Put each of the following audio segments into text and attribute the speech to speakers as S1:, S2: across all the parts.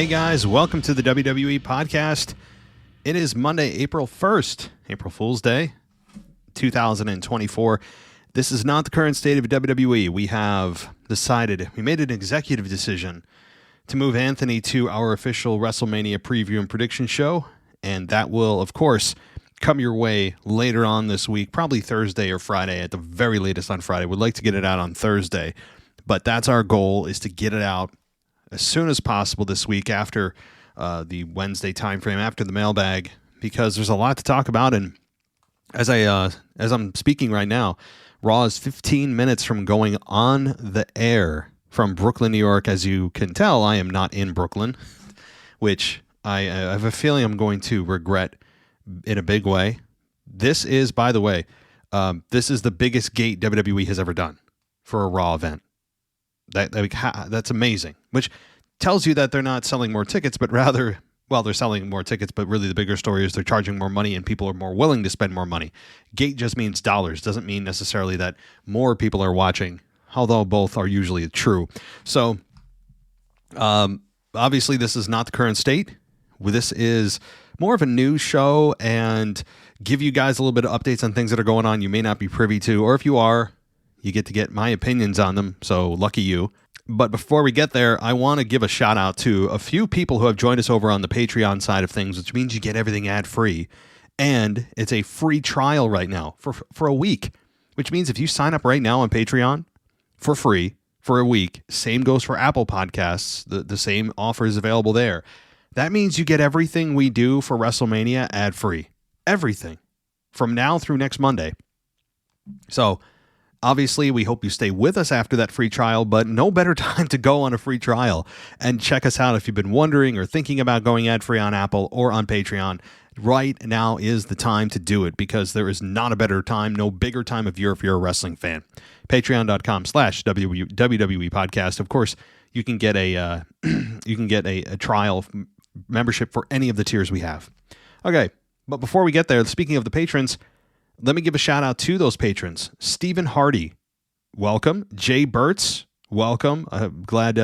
S1: Hey guys, welcome to the WWE podcast. It is Monday, April 1st, April Fool's Day, 2024. This is not the current state of WWE. We made an executive decision to move Anthony to our official WrestleMania preview and prediction show, and that will, of course, come your way later on this week, probably Thursday or Friday, at the very latest on Friday. We'd like to get it out on Thursday, but that's our goal, is to get it out as soon as possible this week after the Wednesday time frame, after the mailbag, because there's a lot to talk about. And as I'm speaking right now, Raw is 15 minutes from going on the air from Brooklyn, New York. As you can tell, I am not in Brooklyn, which I have a feeling I'm going to regret in a big way. This is, by the way, this is the biggest gate WWE has ever done for a Raw event. That's amazing, which tells you that they're not selling more tickets, but rather, well, they're selling more tickets, but really the bigger story is they're charging more money and people are more willing to spend more money. Gate just means dollars, doesn't mean necessarily that more people are watching, although both are usually true. So, obviously, this is not the current state. This is more of a news show and give you guys a little bit of updates on things that are going on you may not be privy to, or if you are, you get my opinions on them, so lucky you. But before we get there, I want to give a shout out to a few people who have joined us over on the Patreon side of things, which means you get everything ad-free. And it's a free trial right now for a week, which means if you sign up right now on Patreon for free for a week, same goes for Apple Podcasts, the same offer is available there. That means you get everything we do for WrestleMania ad-free. Everything. From now through next Monday. So, obviously, we hope you stay with us after that free trial, but no better time to go on a free trial and check us out if you've been wondering or thinking about going ad-free on Apple or on Patreon. Right now is the time to do it, because there is not a better time, no bigger time of year if you're a wrestling fan. Patreon.com/WWE podcast. Of course, you can get a trial membership for any of the tiers we have. Okay, but before we get there, speaking of the patrons, let me give a shout out to those patrons. Stephen Hardy, welcome. Jay Burtz, welcome. Glad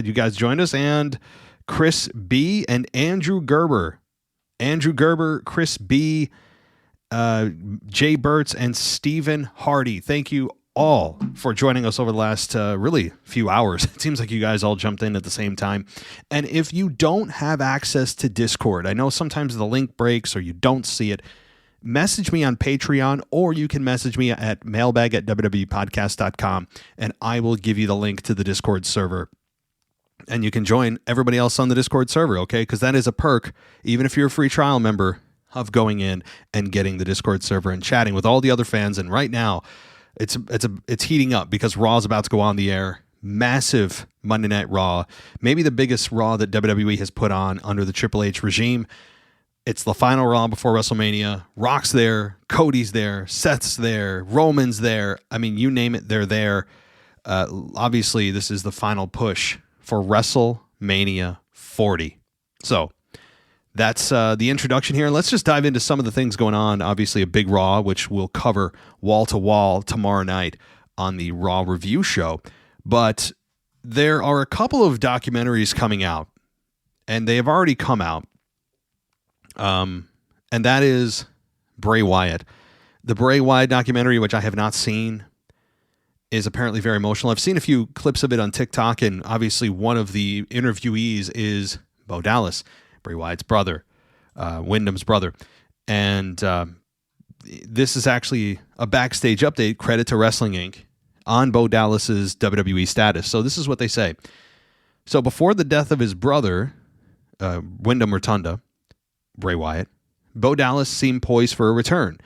S1: you guys joined us. And Chris B. and Andrew Gerber. Andrew Gerber, Chris B., Jay Burtz, and Stephen Hardy. Thank you all for joining us over the last really few hours. It seems like you guys all jumped in at the same time. And if you don't have access to Discord, I know sometimes the link breaks or you don't see it, message me on Patreon, or you can message me at mailbag@wwepodcast.com, and I will give you the link to the Discord server. And you can join everybody else on the Discord server, okay? Because that is a perk, even if you're a free trial member, of going in and getting the Discord server and chatting with all the other fans. And right now, it's heating up because Raw is about to go on the air. Massive Monday Night Raw, maybe the biggest Raw that WWE has put on under the Triple H regime. It's the final Raw before WrestleMania. Rock's there, Cody's there, Seth's there, Roman's there. I mean, you name it, they're there. Obviously, this is the final push for WrestleMania 40. So that's the introduction here. Let's just dive into some of the things going on. Obviously, a big Raw, which we'll cover wall to wall tomorrow night on the Raw review show. But there are a couple of documentaries coming out, and they have already come out. And that is Bray Wyatt. The Bray Wyatt documentary, which I have not seen, is apparently very emotional. I've seen a few clips of it on TikTok, and obviously one of the interviewees is Bo Dallas, Bray Wyatt's brother, Wyndham's brother. And this is actually a backstage update, credit to Wrestling Inc., on Bo Dallas's WWE status. So this is what they say. So before the death of his brother, Wyndham Rotunda, Bray Wyatt, Bo Dallas seemed poised for a return.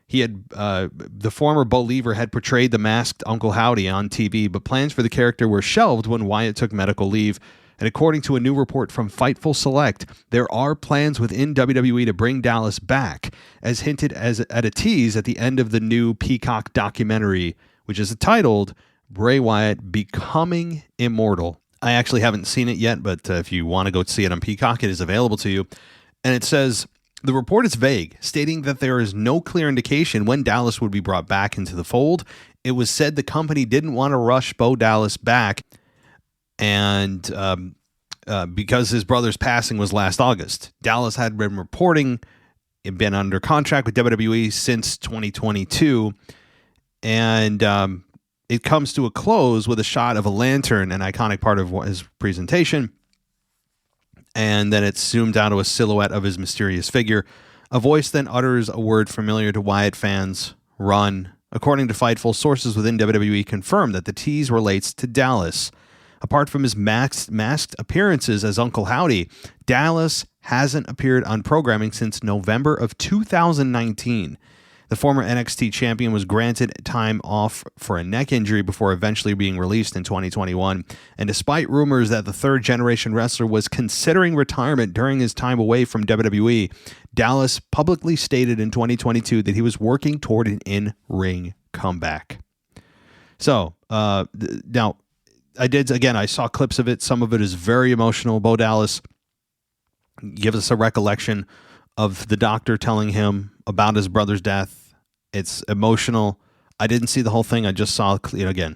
S1: He had the former Bo Lever had portrayed the masked Uncle Howdy on TV, but plans for the character were shelved when Wyatt took medical leave. And according to a new report from Fightful Select, there are plans within WWE to bring Dallas back, as hinted at a tease at the end of the new Peacock documentary, which is titled Bray Wyatt Becoming Immortal. I actually haven't seen it yet, but if you want to go see it on Peacock, it is available to you. And it says, the report is vague, stating that there is no clear indication when Dallas would be brought back into the fold. It was said the company didn't want to rush Bo Dallas back, and because his brother's passing was last August. Dallas had been reporting, been under contract with WWE since 2022, and it comes to a close with a shot of a lantern, an iconic part of his presentation, and then it's zoomed out to a silhouette of his mysterious figure. A voice then utters a word familiar to Wyatt fans: "Run." According to Fightful, sources within WWE confirm that the tease relates to Dallas. Apart from his masked appearances as Uncle Howdy, Dallas hasn't appeared on programming since November of 2019. The former NXT champion was granted time off for a neck injury before eventually being released in 2021. And despite rumors that the third-generation wrestler was considering retirement during his time away from WWE, Dallas publicly stated in 2022 that he was working toward an in-ring comeback. So, now, I saw clips of it. Some of it is very emotional. Bo Dallas gives us a recollection of the doctor telling him about his brother's death. It's emotional. I didn't see the whole thing. I just saw, again,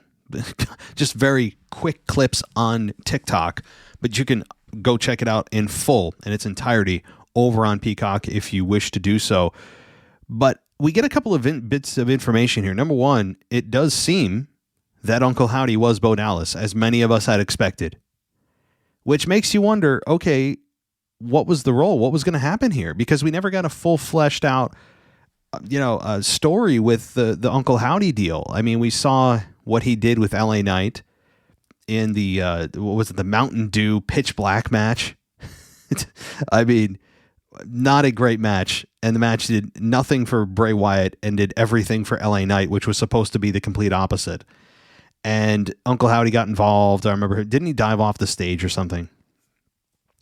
S1: just very quick clips on TikTok, but you can go check it out in full in its entirety over on Peacock if you wish to do so. But we get a couple of bits of information here. Number one, it does seem that Uncle Howdy was Bo Dallas, as many of us had expected, which makes you wonder, okay, what was the role? What was going to happen here? Because we never got a full fleshed out, story with the Uncle Howdy deal. I mean, we saw what he did with LA Knight in the Mountain Dew pitch black match. I mean, not a great match. And the match did nothing for Bray Wyatt and did everything for LA Knight, which was supposed to be the complete opposite. And Uncle Howdy got involved. I remember, didn't he dive off the stage or something?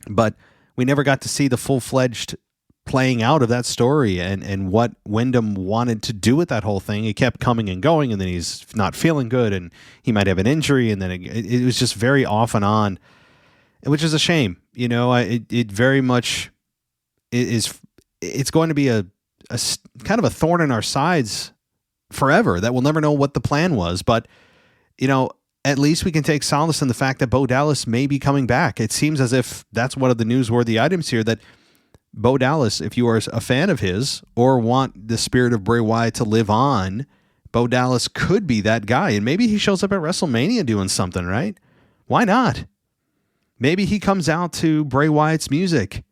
S1: But we never got to see the full-fledged playing out of that story and what Wyndham wanted to do with that whole thing. It kept coming and going, and then he's not feeling good, and he might have an injury, and then it was just very off and on, which is a shame. It very much is. It's going to be a kind of a thorn in our sides forever, that we'll never know what the plan was. But, at least we can take solace in the fact that Bo Dallas may be coming back. It seems as if that's one of the newsworthy items here, that Bo Dallas, if you are a fan of his or want the spirit of Bray Wyatt to live on, Bo Dallas could be that guy. And maybe he shows up at WrestleMania doing something, right? Why not? Maybe he comes out to Bray Wyatt's music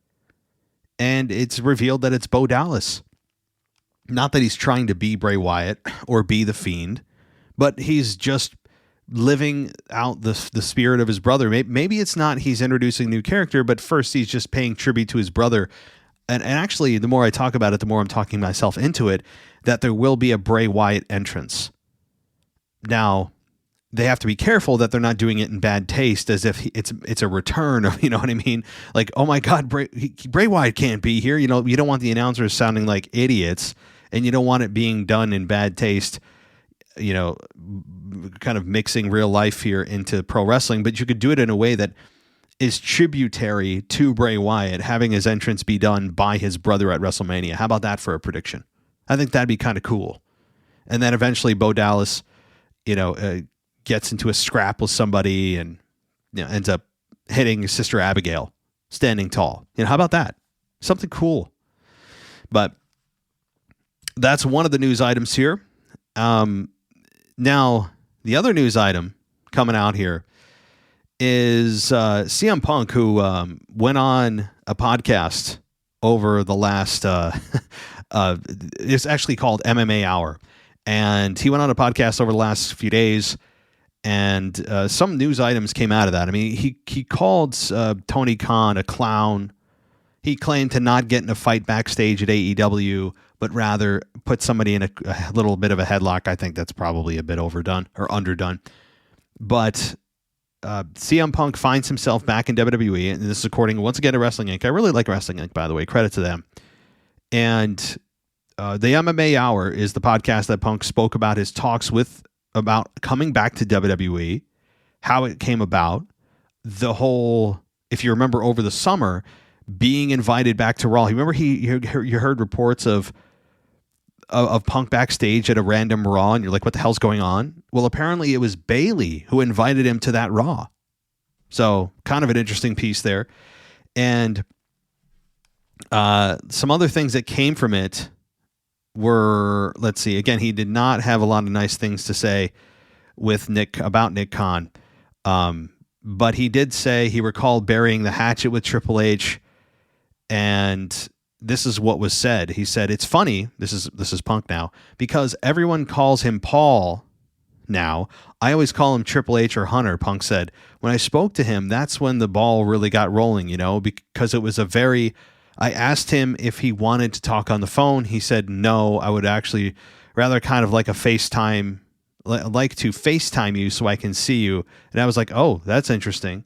S1: and it's revealed that it's Bo Dallas. Not that he's trying to be Bray Wyatt or be the Fiend, but he's just living out the spirit of his brother. Maybe it's not he's introducing a new character, but first he's just paying tribute to his brother. And actually, the more I talk about it, the more I'm talking myself into it, that there will be a Bray Wyatt entrance. Now, they have to be careful that they're not doing it in bad taste, as if it's a return of, you know what I mean? Like, oh my God, Bray Wyatt can't be here. You don't want the announcers sounding like idiots, and you don't want it being done in bad taste, kind of mixing real life here into pro wrestling. But you could do it in a way that is tributary to Bray Wyatt, having his entrance be done by his brother at WrestleMania. How about that for a prediction? I think that'd be kind of cool. And then eventually Bo Dallas, gets into a scrap with somebody and ends up hitting his sister Abigail standing tall. How about that? Something cool. But that's one of the news items here. Now, the other news item coming out here is CM Punk, who went on a podcast over the last, it's actually called MMA Hour. And he went on a podcast over the last few days, and some news items came out of that. I mean, he called Tony Khan a clown. He claimed to not get in a fight backstage at AEW, but rather put somebody in a little bit of a headlock. I think that's probably a bit overdone or underdone. But CM Punk finds himself back in WWE, and this is according, once again, to Wrestling Inc. I really like Wrestling Inc., by the way. Credit to them. And the MMA Hour is the podcast that Punk spoke about his talks about coming back to WWE, how it came about, the whole, if you remember over the summer, being invited back to Raw. You remember you heard reports of Punk backstage at a random Raw, and you're like, what the hell's going on? Well, apparently it was Bayley who invited him to that Raw. So kind of an interesting piece there. And some other things that came from it were, let's see, again, he did not have a lot of nice things to say with about Nick Khan. But he did say he recalled burying the hatchet with Triple H, and this is what was said. He said, "It's funny, this is Punk now, because everyone calls him Paul now. I always call him Triple H or Hunter," Punk said. "When I spoke to him, that's when the ball really got rolling, because it was I asked him if he wanted to talk on the phone. He said, no, I would actually rather kind of like to FaceTime you so I can see you." And I was like, oh, that's interesting.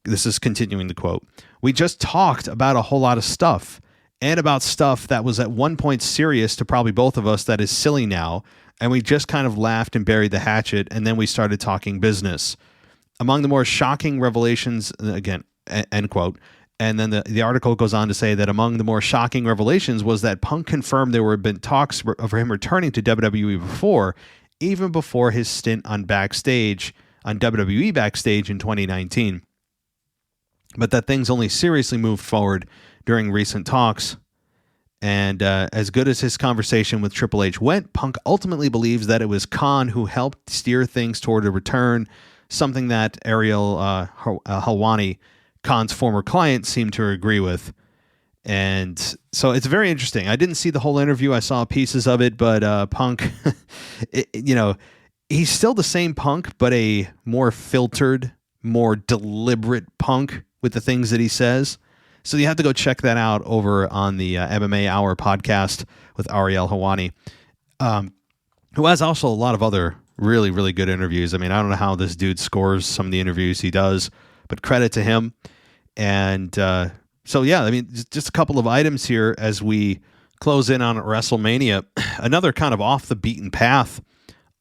S1: This is continuing the quote. "We just talked about a whole lot of stuff, and about stuff that was at one point serious to probably both of us that is silly now. And we just kind of laughed and buried the hatchet, and then we started talking business. Among the more shocking revelations," again, end quote. And then the article goes on to say that among the more shocking revelations was that Punk confirmed there had been talks of him returning to WWE even before his stint on WWE Backstage in 2019. But that things only seriously moved forward during recent talks. And as good as his conversation with Triple H went, Punk ultimately believes that it was Khan who helped steer things toward a return, something that Ariel Helwani, Khan's former client, seemed to agree with. And so it's very interesting. I didn't see the whole interview. I saw pieces of it, but Punk, he's still the same Punk, but a more filtered, more deliberate Punk with the things that he says. So you have to go check that out over on the MMA Hour podcast with Ariel Helwani, who has also a lot of other really, really good interviews. I mean, I don't know how this dude scores some of the interviews he does, but credit to him. And so, yeah, I mean, just a couple of items here as we close in on WrestleMania. Another kind of off the beaten path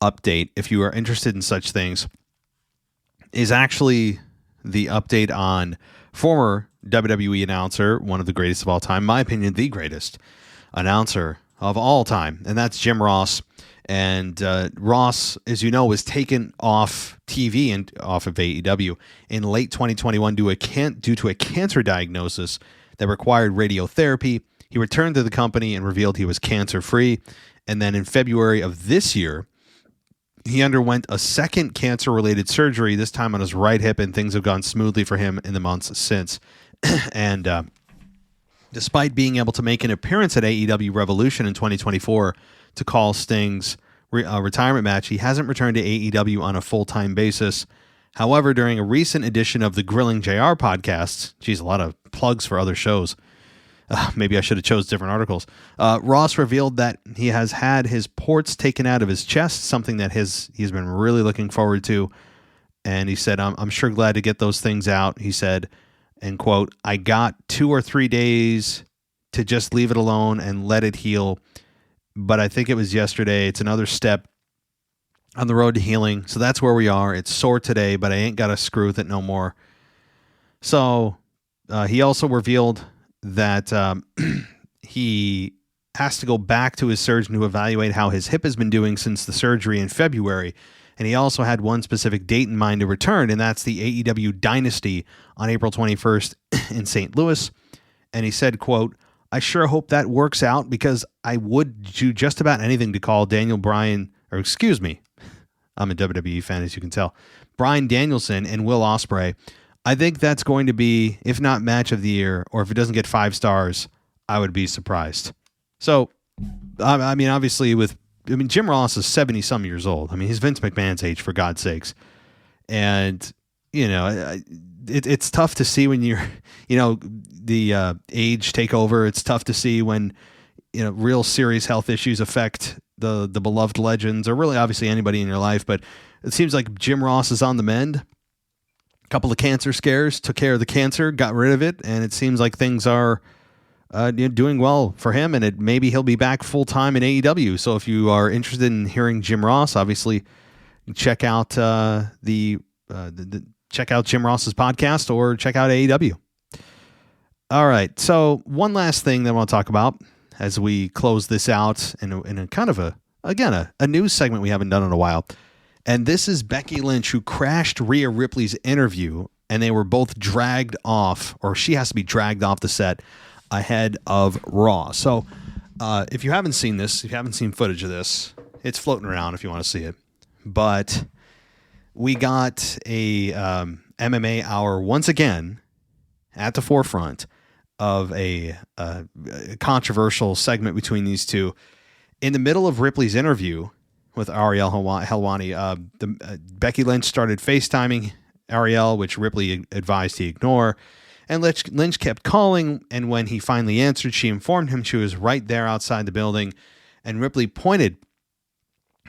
S1: update, if you are interested in such things, is actually the update on former WWE announcer, one of the greatest of all time, my opinion, the greatest announcer of all time, and that's Jim Ross. And Ross, as you know, was taken off TV and off of AEW in late 2021 due to a cancer diagnosis that required radiotherapy. He returned to the company and revealed he was cancer-free. And then in February of this year, he underwent a second cancer-related surgery, this time on his right hip, and things have gone smoothly for him in the months since. And despite being able to make an appearance at AEW Revolution in 2024 to call Sting's retirement match, he hasn't returned to AEW on a full-time basis. However, during a recent edition of the Grilling JR podcast, geez, a lot of plugs for other shows. Maybe I should have chose different articles. Ross revealed that he has had his ports taken out of his chest, something that he's been really looking forward to. And he said, I'm sure glad to get those things out. He said, and quote, "I got 2 or 3 days to just leave it alone and let it heal. But I think it was yesterday. It's another step on the road to healing. So that's where we are. It's sore today, but I ain't got to screw with it no more." So he also revealed that he has to go back to his surgeon to evaluate how his hip has been doing since the surgery in February. And he also had one specific date in mind to return, and that's the AEW Dynasty on April 21st in St. Louis. And he said, quote, "I sure hope that works out because I would do just about anything to call I'm a WWE fan, as you can tell, Bryan Danielson and Will Ospreay. I think that's going to be, if not match of the year, or if it doesn't get 5 stars, I would be surprised." So, I mean, obviously Jim Ross is 70-some years old. I mean, he's Vince McMahon's age, for God's sakes. And, it's tough to see when you're, the age take over. It's tough to see when, real serious health issues affect the beloved legends, or really obviously anybody in your life. But it seems like Jim Ross is on the mend. A couple of cancer scares, took care of the cancer, got rid of it, and it seems like things are doing well for him, and maybe he'll be back full-time in AEW. So if you are interested in hearing Jim Ross, obviously check out check out Jim Ross's podcast or check out AEW. All right, so one last thing that I want to talk about as we close this out in a kind of a news segment we haven't done in a while, And this is Becky Lynch, who crashed Rhea Ripley's interview, and they were both dragged off, or she has to be dragged off the set ahead of Raw. So if you haven't seen this, if you haven't seen footage of this, it's floating around if you want to see it. But we got a MMA hour once again at the forefront of a controversial segment between these two. In the middle of Ripley's interview with Ariel Helwani, Becky Lynch started FaceTiming Ariel, which Ripley advised he ignore. And Lynch kept calling, and when he finally answered, she informed him she was right there outside the building. And Ripley pointed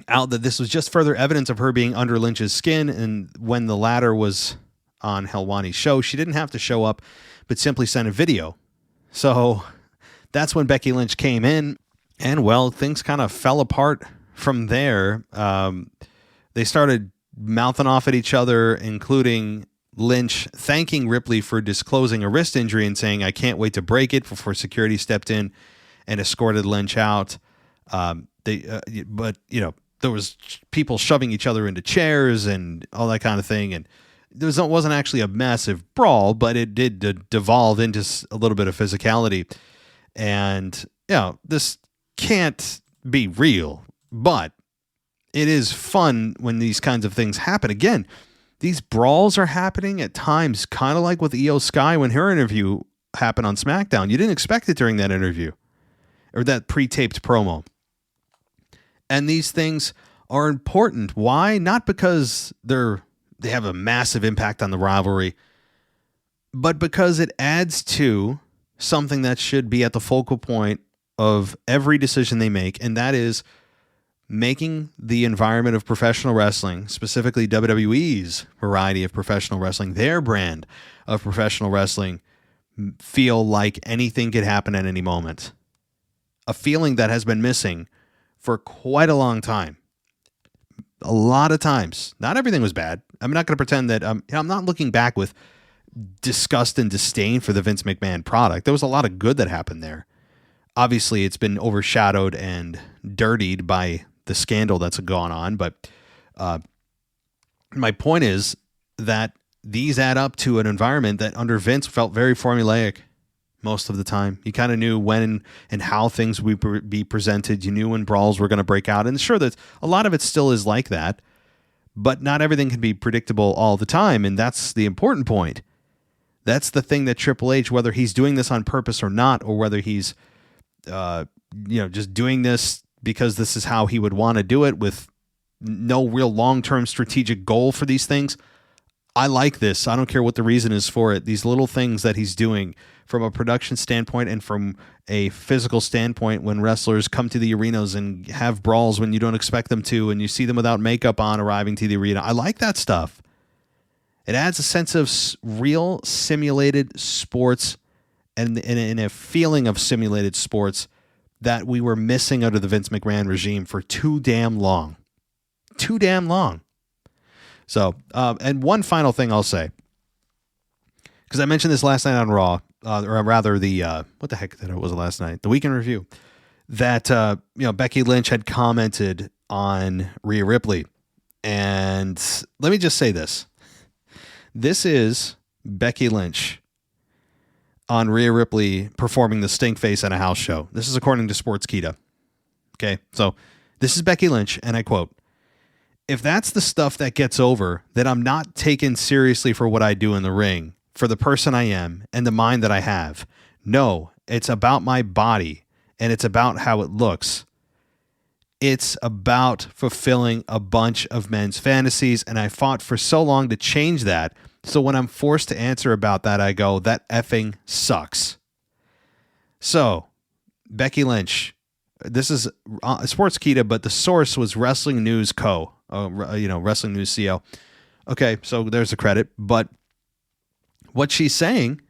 S1: out that this was just further evidence of her being under Lynch's skin, and when the latter was on Helwani's show, she didn't have to show up, but simply sent a video. So that's when Becky Lynch came in, and, well, things kind of fell apart from there. They started mouthing off at each other, including Lynch thanking Ripley for disclosing a wrist injury and saying, "I can't wait to break it," before security stepped in and escorted Lynch out. But there was people shoving each other into chairs and all that kind of thing. And there wasn't actually a massive brawl, but it did devolve into a little bit of physicality. And, this can't be real, but it is fun when these kinds of things happen. Again, these brawls are happening at times, kind of like with Io Sky when her interview happened on SmackDown. You didn't expect it during that interview or that pre-taped promo. And these things are important. Why? Not because they have a massive impact on the rivalry, but because it adds to something that should be at the focal point of every decision they make, and that is making the environment of professional wrestling, specifically WWE's variety of professional wrestling, their brand of professional wrestling, feel like anything could happen at any moment. A feeling that has been missing for quite a long time. A lot of times. Not everything was bad. I'm not going to pretend that I'm not looking back with disgust and disdain for the Vince McMahon product. There was a lot of good that happened there. Obviously, it's been overshadowed and dirtied by the scandal that's gone on. But my point is that these add up to an environment that under Vince felt very formulaic most of the time. You kind of knew when and how things would be presented. You knew when brawls were going to break out. And sure, that a lot of it still is like that, but not everything can be predictable all the time. And that's the important point. That's the thing that Triple H, whether he's doing this on purpose or not, or whether he's just doing this because this is how he would want to do it with no real long-term strategic goal for these things. I like this. I don't care what the reason is for it. These little things that he's doing from a production standpoint and from a physical standpoint, when wrestlers come to the arenas and have brawls when you don't expect them to, and you see them without makeup on arriving to the arena. I like that stuff. It adds a sense of real simulated sports and a feeling of simulated sports that we were missing under the Vince McMahon regime for too damn long. Too damn long. So, and one final thing I'll say, because I mentioned this last night on Raw, or rather what the heck was it last night? The Weekend Review, that, Becky Lynch had commented on Rhea Ripley. And let me just say this. This is Becky Lynch on Rhea Ripley performing the stink face at a house show. This is according to Sportskeeda. Okay, so this is Becky Lynch, and I quote, "If that's the stuff that gets over, then I'm not taken seriously for what I do in the ring, for the person I am, and the mind that I have. No, it's about my body, and it's about how it looks. It's about fulfilling a bunch of men's fantasies, and I fought for so long to change that. So when I'm forced to answer about that, I go, that effing sucks." So, Becky Lynch, this is Sportskeeda, but the source was Wrestling News Co. Wrestling News CO. Okay, so there's the credit. But what she's saying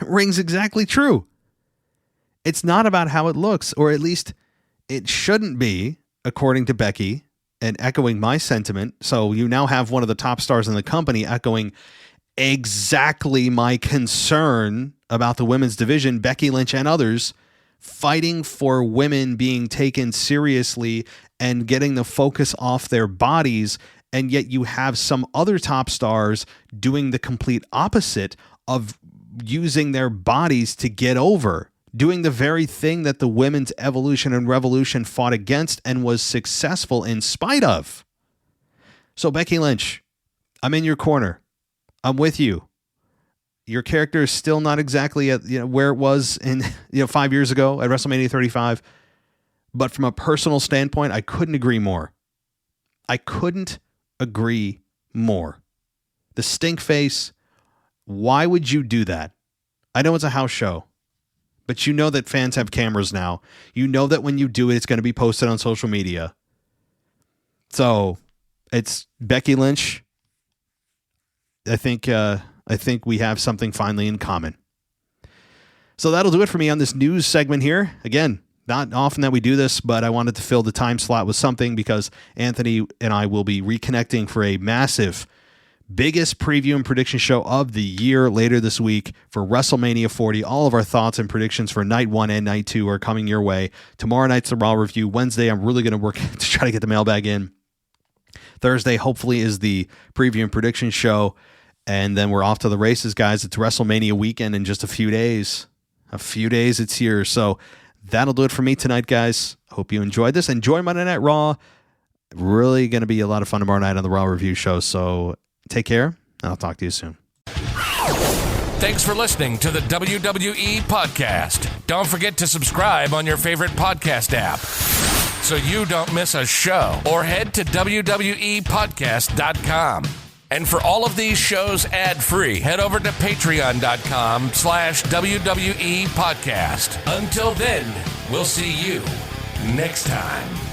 S1: rings exactly true. It's not about how it looks, or at least it shouldn't be, according to Becky, and echoing my sentiment. So you now have one of the top stars in the company echoing exactly my concern about the women's division, Becky Lynch and others, fighting for women being taken seriously and getting the focus off their bodies and yet you have some other top stars doing the complete opposite of using their bodies to get over, doing the very thing that the women's evolution and revolution fought against and was successful in spite of. So Becky Lynch, I'm in your corner. I'm with you. Your character is still not exactly at where it was in 5 years ago at WrestleMania 35, but from a personal standpoint, I couldn't agree more. I couldn't agree more. The stink face. Why would you do that? I know it's a house show, but you know that fans have cameras now. You know that when you do it, it's going to be posted on social media. So it's Becky Lynch. I think we have something finally in common. So that'll do it for me on this news segment here. Again, not often that we do this, but I wanted to fill the time slot with something because Anthony and I will be reconnecting for a massive, biggest preview and prediction show of the year later this week for WrestleMania 40. All of our thoughts and predictions for night 1 and night 2 are coming your way. Tomorrow night's the Raw review. Wednesday, I'm really going to work to try to get the mailbag in. Thursday, hopefully, is the preview and prediction show. And then we're off to the races, guys. It's WrestleMania weekend in just a few days. It's here. So that'll do it for me tonight, guys. Hope you enjoyed this. Enjoy Monday Night Raw. Really going to be a lot of fun tomorrow night on the Raw review show. So take care, and I'll talk to you soon.
S2: Thanks for listening to the WWE Podcast. Don't forget to subscribe on your favorite podcast app so you don't miss a show, or head to WWEpodcast.com. And for all of these shows ad-free, head over to patreon.com/WWE Podcast. Until then, we'll see you next time.